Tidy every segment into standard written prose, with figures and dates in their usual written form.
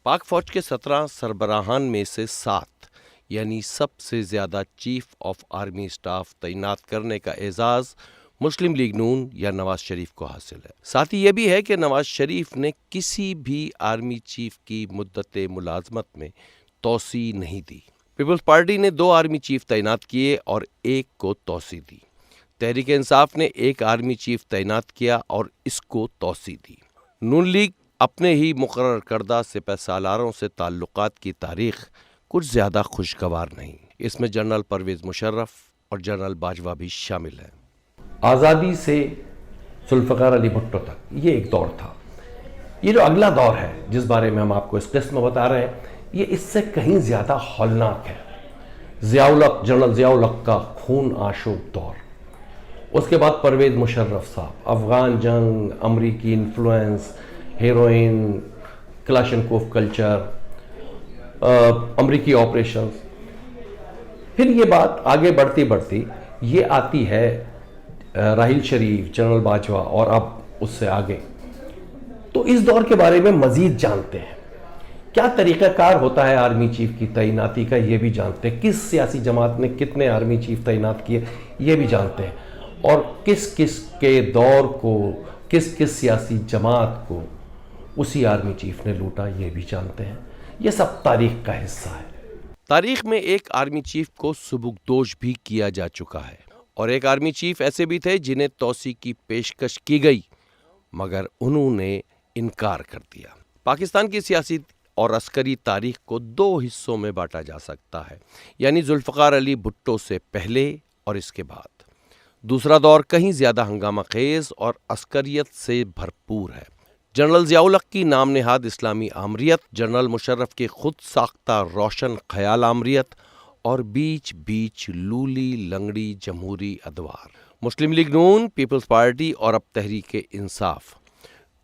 پاک فوج کے 17 سربراہان میں سے 7 یعنی سب سے زیادہ چیف آف آرمی سٹاف تعینات کرنے کا اعزاز مسلم لیگ نون یا نواز شریف کو حاصل ہے۔ ساتھ ہی یہ بھی ہے کہ نواز شریف نے کسی بھی آرمی چیف کی مدت ملازمت میں توسیع نہیں دی۔ پیپلز پارٹی نے 2 آرمی چیف تعینات کیے اور 1 کو توسیع دی۔ تحریک انصاف نے 1 آرمی چیف تعینات کیا اور اس کو توسیع دی۔ نون لیگ اپنے ہی مقرر کردہ سپہ سالاروں سے تعلقات کی تاریخ کچھ زیادہ خوشگوار نہیں۔ اس میں جنرل پرویز مشرف اور جنرل باجوہ بھی شامل ہیں۔ آزادی سے ذوالفقار علی بھٹو تک یہ ایک دور تھا۔ یہ جو اگلا دور ہے جس بارے میں ہم آپ کو اس قسط میں بتا رہے ہیں، یہ اس سے کہیں زیادہ ہولناک ہے۔ جنرل ضیاء الحق کا خون آشوب دور، اس کے بعد پرویز مشرف صاحب، افغان جنگ، امریکی انفلوئنس، ہیروئن، کلاشنکوف کلچر، امریکی آپریشنز۔ پھر یہ بات آگے بڑھتی یہ آتی ہے راحیل شریف، جنرل باجوہ اور اب اس سے آگے۔ تو اس دور کے بارے میں مزید جانتے ہیں، کیا طریقہ کار ہوتا ہے آرمی چیف کی تعیناتی کا، یہ بھی جانتے ہیں، کس سیاسی جماعت نے کتنے آرمی چیف تعینات کیے یہ بھی جانتے ہیں، اور کس کس کے دور کو کس سیاسی جماعت کو اسی آرمی چیف نے لوٹا یہ بھی جانتے ہیں۔ یہ سب تاریخ کا حصہ ہے۔ تاریخ میں ایک آرمی چیف کو سبکدوش بھی کیا جا چکا ہے، اور ایک آرمی چیف ایسے بھی تھے جنہیں توسیع کی پیشکش کی گئی مگر انہوں نے انکار کر دیا۔ پاکستان کی سیاسی اور عسکری تاریخ کو 2 حصوں میں بانٹا جا سکتا ہے، یعنی ذوالفقار علی بھٹو سے پہلے اور اس کے بعد۔ دوسرا دور کہیں زیادہ ہنگامہ خیز اور عسکریت سے بھرپور ہے۔ جنرل ضیاء الحق کی نام نہاد اسلامی آمریت، جنرل مشرف کی خود ساختہ روشن خیال آمریت، اور بیچ لولی لنگڑی جمہوری ادوار۔ مسلم لیگ نون، پیپلز پارٹی اور اب تحریک انصاف۔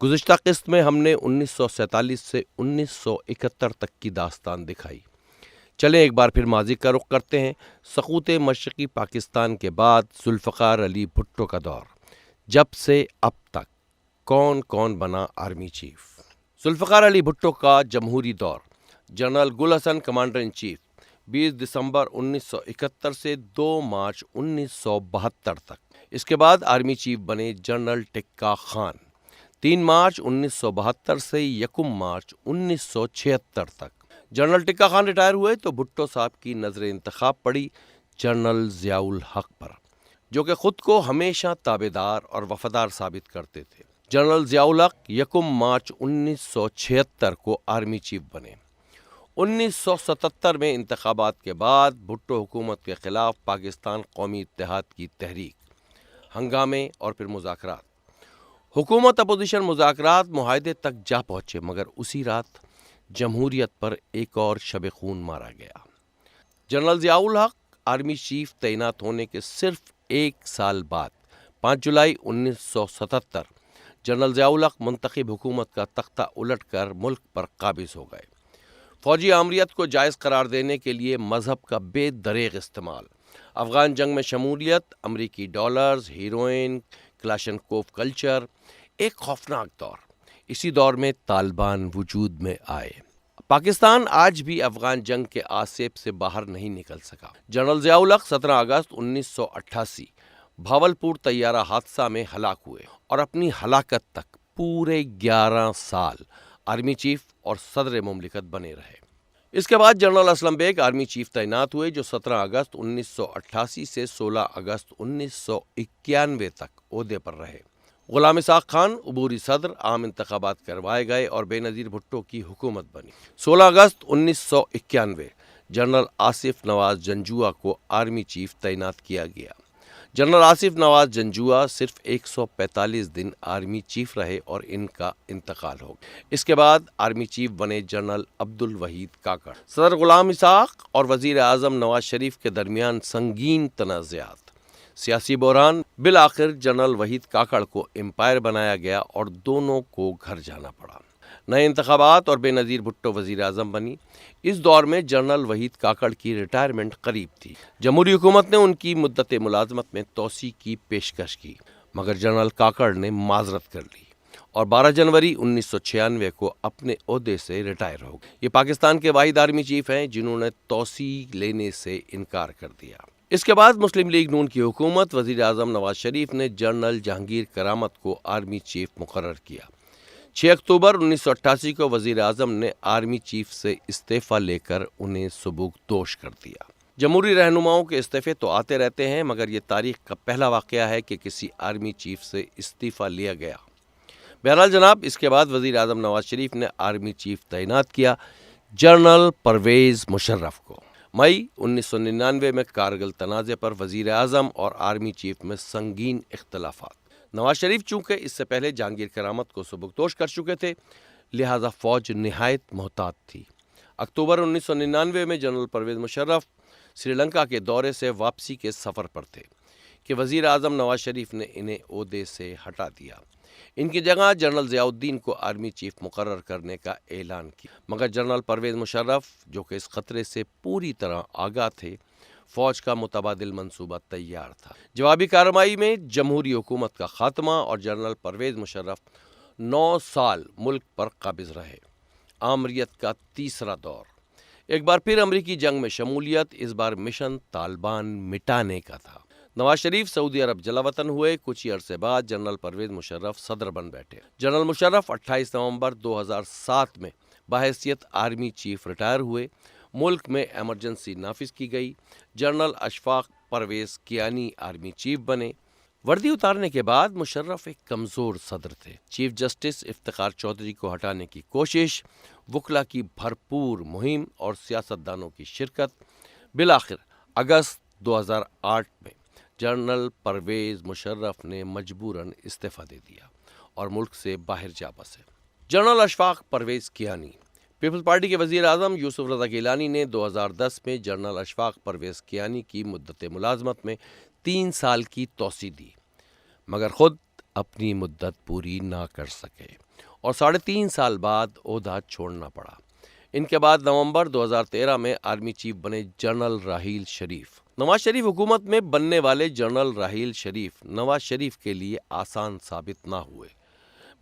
گزشتہ قسط میں ہم نے 1947 سے 1971 تک کی داستان دکھائی۔ چلیں ایک بار پھر ماضی کا رخ کرتے ہیں۔ سقوط مشرقی پاکستان کے بعد ذوالفقار علی بھٹو کا دور، جب سے اب تک کون کون بنا آرمی چیف؟ ذوالفقار علی بھٹو کا جمہوری دور، general Gul Hassan commander in chief, 20 دسمبر 1971 سے 2 مارچ 1972 تک۔ اس کے بعد آرمی چیف بنے جنرل ٹکہ خان، 3 مارچ 1972 سے 1 مارچ 1976 تک۔ جنرل ٹکہ خان ریٹائر ہوئے تو بھٹو صاحب کی نظر انتخاب پڑی جنرل ضیاء الحق پر، جو کہ خود کو ہمیشہ تابعدار اور وفادار ثابت کرتے تھے۔ جنرل ضیاء الحق 1 مارچ 1976 کو آرمی چیف بنے۔ 1977 میں انتخابات کے بعد بھٹو حکومت کے خلاف پاکستان قومی اتحاد کی تحریک، ہنگامے اور پھر مذاکرات۔ حکومت اپوزیشن مذاکرات معاہدے تک جا پہنچے مگر اسی رات جمہوریت پر ایک اور شب خون مارا گیا۔ جنرل ضیاء الحق آرمی چیف تعینات ہونے کے صرف 1 سال بعد 5 جولائی 1977 جنرل ضیاء الحق منتخب حکومت کا تختہ الٹ کر ملک پر قابض ہو گئے۔ فوجی آمریت کو جائز قرار دینے کے لیے مذہب کا بے دریغ استعمال، افغان جنگ میں شمولیت، امریکی ڈالرز، ہیروئن، کلاشنکوف کلچر، ایک خوفناک دور۔ اسی دور میں طالبان وجود میں آئے۔ پاکستان آج بھی افغان جنگ کے آسیب سے باہر نہیں نکل سکا۔ جنرل ضیاء الحق 17 اگست 1988 بھاولپور طیارہ حادثہ میں ہلاک ہوئے اور اپنی ہلاکت تک پورے 11 سال آرمی چیف اور صدر مملکت بنے رہے۔ اس کے بعد general Aslam Beg army chief تعینات ہوئے، جو 17 اگست 1988 سے 16 اگست 1991 تک عہدے پر رہے۔ غلام اسحاق خان عبوری صدر، عام انتخابات کروائے گئے اور بے نظیر بھٹو کی حکومت بنی۔ 16 اگست 1991 جنرل آصف نواز جنجوعہ کو آرمی چیف تعینات کیا گیا۔ جنرل آصف نواز جنجوعہ صرف 145 دن آرمی چیف رہے اور ان کا انتقال ہو گیا۔ اس کے بعد آرمی چیف بنے جنرل عبدالوحید کاکڑ۔ صدر غلام اسحاق اور وزیر اعظم نواز شریف کے درمیان سنگین تنازعات، سیاسی بحران، بالآخر جنرل وحید کاکڑ کو امپائر بنایا گیا اور دونوں کو گھر جانا پڑا۔ نئے انتخابات اور بے نظیر بھٹو وزیر اعظم بنی۔ اس دور میں جنرل وحید کاکڑ کی ریٹائرمنٹ قریب تھی۔ جمہوری حکومت نے ان کی مدت ملازمت میں توسیع کی پیشکش کی مگر جنرل کاکڑ نے معذرت کر لی اور 12 جنوری 1996 کو اپنے عہدے سے ریٹائر ہو گئے۔ یہ پاکستان کے واحد آرمی چیف ہیں جنہوں نے توسیع لینے سے انکار کر دیا۔ اس کے بعد مسلم لیگ نون کی حکومت وزیر اعظم نواز شریف نے جنرل جہانگیر کرامت کو آرمی چیف مقرر کیا۔ 6 اکتوبر 1988 کو وزیر اعظم نے آرمی چیف سے استعفیٰ لے کر انہیں سبکدوش کر دیا۔ جمہوری رہنماؤں کے استعفے تو آتے رہتے ہیں، مگر یہ تاریخ کا پہلا واقعہ ہے کہ کسی آرمی چیف سے استعفیٰ لیا گیا۔ بہرحال جناب، اس کے بعد وزیر اعظم نواز شریف نے آرمی چیف تعینات کیا جنرل پرویز مشرف کو۔ مئی 1999 میں کارگل تنازع پر وزیر اعظم اور آرمی چیف میں سنگین اختلافات۔ نواز شریف چونکہ اس سے پہلے جہانگیر کرامت کو سبکدوش کر چکے تھے، لہذا فوج نہایت محتاط تھی۔ اکتوبر 1999 میں جنرل پرویز مشرف سری لنکا کے دورے سے واپسی کے سفر پر تھے کہ وزیر اعظم نواز شریف نے انہیں عہدے سے ہٹا دیا۔ ان کی جگہ جنرل ضیاء الدین کو آرمی چیف مقرر کرنے کا اعلان کیا، مگر جنرل پرویز مشرف جو کہ اس خطرے سے پوری طرح آگاہ تھے، فوج کا متبادل منصوبہ تیار تھا۔ جوابی کارروائی میں جمہوری حکومت کا خاتمہ اور جنرل پرویز مشرف 9 سال ملک پر قابض رہے۔ آمریت کا تیسرا دور، ایک بار پھر امریکی جنگ میں شمولیت، اس بار مشن طالبان مٹانے کا تھا۔ نواز شریف سعودی عرب جلا وطن ہوئے۔ کچھ ہی عرصے بعد جنرل پرویز مشرف صدر بن بیٹھے۔ جنرل مشرف 28 نومبر 2007 میں بحیثیت آرمی چیف ریٹائر ہوئے۔ ملک میں ایمرجنسی نافذ کی گئی۔ General Ashfaq Parvez Kayani army chief بنے۔ وردی اتارنے کے بعد مشرف ایک کمزور صدر تھے۔ چیف جسٹس افتخار چودھری کو ہٹانے کی کوشش، وکلا کی بھرپور مہم اور سیاستدانوں کی شرکت، بالآخر اگست 2008 میں جنرل پرویز مشرف نے مجبوراً استعفیٰ دے دیا اور ملک سے باہر جا بسے۔ General Ashfaq Parvez Kayani, Peoples Party کے وزیر اعظم یوسف رضا گیلانی نے 2010 میں جنرل اشفاق پرویز کیانی کی مدت ملازمت میں 3 سال کی توسیع دی، مگر خود اپنی مدت پوری نہ کر سکے اور 3.5 سال بعد عہدہ چھوڑنا پڑا۔ ان کے بعد نومبر 2013 میں آرمی چیف بنے جنرل راحیل شریف۔ نواز شریف حکومت میں بننے والے جنرل راحیل شریف نواز شریف کے لیے آسان ثابت نہ ہوئے۔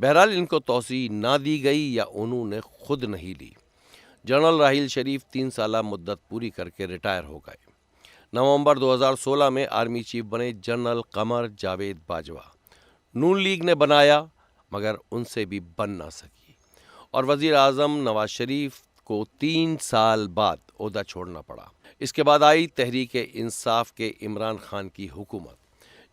بہرحال ان کو توسیع نہ دی گئی یا انہوں نے خود نہیں لی۔ جنرل راحیل شریف 3 سالہ مدت پوری کر کے ریٹائر ہو گئے۔ نومبر 2016 میں آرمی چیف بنے جنرل قمر جاوید باجوہ۔ نون لیگ نے بنایا مگر ان سے بھی بن نہ سکی اور وزیر اعظم نواز شریف کو 3 سال بعد عہدہ چھوڑنا پڑا۔ اس کے بعد آئی تحریک انصاف کے عمران خان کی حکومت،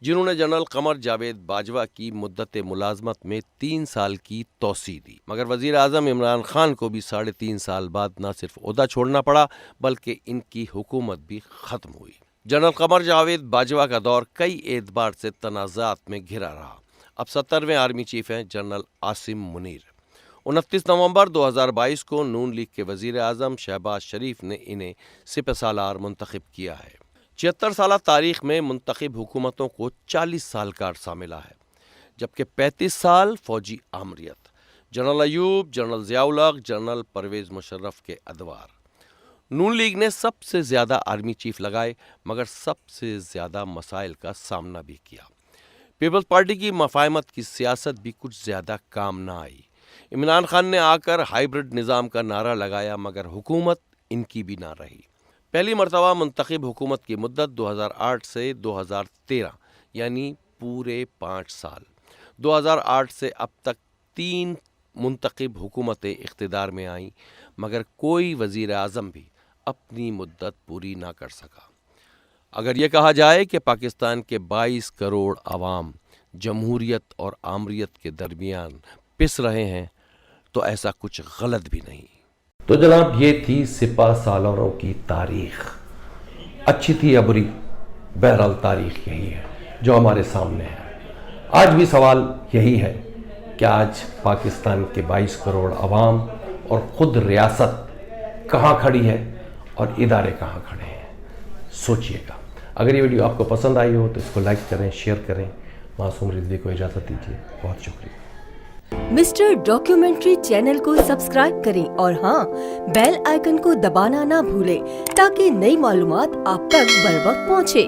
جنہوں نے جنرل قمر جاوید باجوہ کی مدت ملازمت میں 3 سال کی توسیع دی، مگر وزیر اعظم عمران خان کو بھی 3.5 سال بعد نہ صرف عہدہ چھوڑنا پڑا بلکہ ان کی حکومت بھی ختم ہوئی۔ جنرل قمر جاوید باجوہ کا دور کئی اعتبار سے تنازعات میں گھرا رہا۔ اب 70ویں آرمی چیف ہیں جنرل عاصم منیر۔ 29 نومبر 2022 کو نون لیگ کے وزیر اعظم شہباز شریف نے انہیں سپہ سالار منتخب کیا ہے۔ 76 سالہ تاریخ میں منتخب حکومتوں کو 40 سال کا عرصہ ملا ہے، جبکہ 35 سال فوجی آمریت، جنرل ایوب، جنرل ضیاء الحق، جنرل پرویز مشرف کے ادوار۔ نون لیگ نے سب سے زیادہ آرمی چیف لگائے مگر سب سے زیادہ مسائل کا سامنا بھی کیا۔ پیپلز پارٹی کی مفاہمت کی سیاست بھی کچھ زیادہ کام نہ آئی۔ عمران خان نے آ کر ہائیبرڈ نظام کا نعرہ لگایا مگر حکومت ان کی بھی نہ رہی۔ پہلی مرتبہ منتخب حکومت کی مدت 2008 سے 2013 یعنی پورے 5 سال۔ 2008 سے اب تک 3 منتخب حکومتیں اقتدار میں آئیں مگر کوئی وزیر اعظم بھی اپنی مدت پوری نہ کر سکا۔ اگر یہ کہا جائے کہ پاکستان کے 22 کروڑ عوام جمہوریت اور آمریت کے درمیان پس رہے ہیں تو ایسا کچھ غلط بھی نہیں۔ تو جناب یہ تھی سپہ سالاروں کی تاریخ، اچھی تھی یا بری، بہرحال تاریخ یہی ہے جو ہمارے سامنے ہے۔ آج بھی سوال یہی ہے کہ آج پاکستان کے 22 کروڑ عوام اور خود ریاست کہاں کھڑی ہے اور ادارے کہاں کھڑے ہیں، سوچئے گا۔ اگر یہ ویڈیو آپ کو پسند آئی ہو تو اس کو لائک کریں، شیئر کریں۔ معصوم رضوی کو اجازت دیجیے، بہت شکریہ۔ مسٹر ڈاکیومنٹری چینل کو سبسکرائب کریں اور ہاں بیل آئیکن کو دبانا نہ بھولیں تاکہ نئی معلومات آپ تک بر وقت پہنچے۔